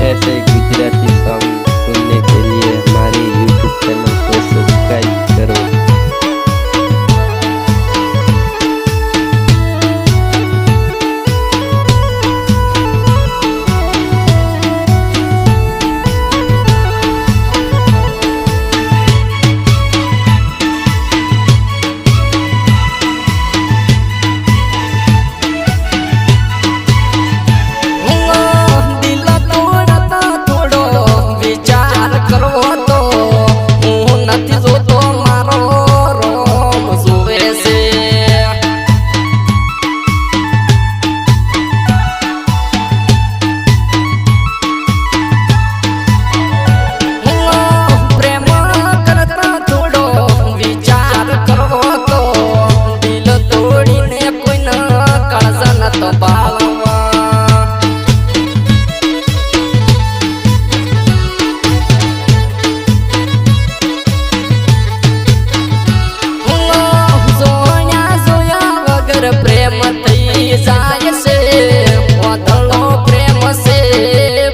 ऐसे गुजराती सॉन्ग सुनने के लिए हमारे YouTube चैनल को सब्सक्राइब करो।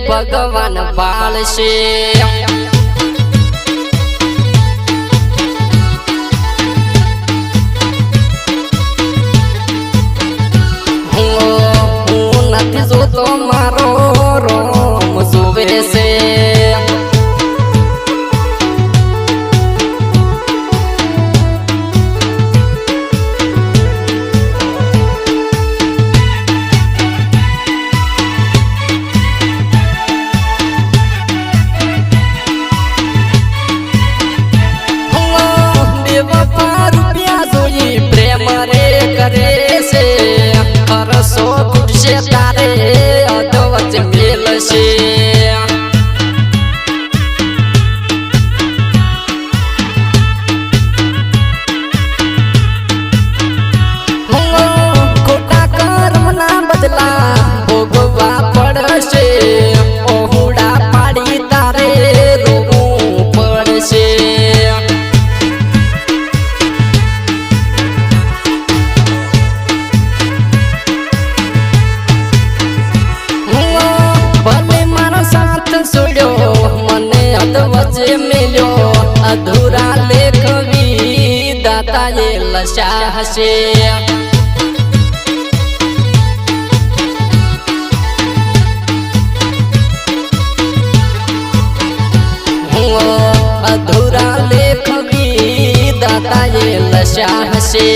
भगवान पाल से नहीं जो तो मारो रोम सुबह से करे से परसो कुछ से तारे अधवच मिल से खोटा कर्म ना बदला भोगवा पड़ से ओहुड़ा पाड़ी तारे रोगू पड़ से मिलो अधूरा लेख भी दाता ये लशाह से अधूरा लेख भी दाता ये लशाह से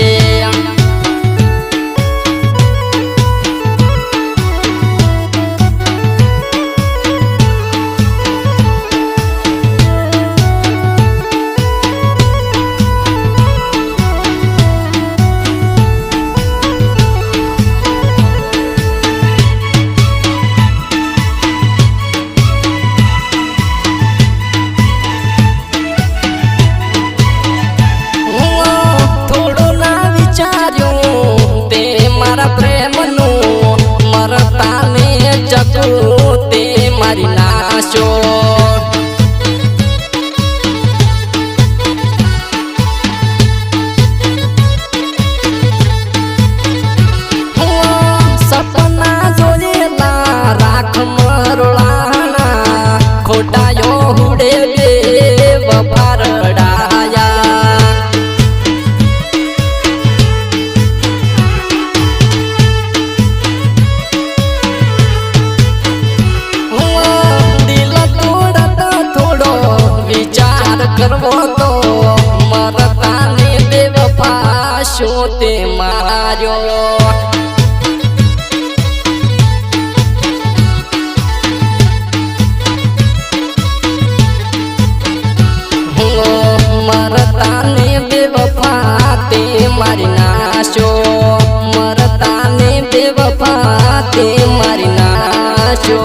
ते मारी नाशो सपना जोड़ेला राख मरोड़ाना खोटायो हुड़े वफार डाया करवो तो मरता ने बेवफा शोते मारो मरता ने बेवफा ते मारी नाशो मरता ने बेवफा ते मारी नाशो।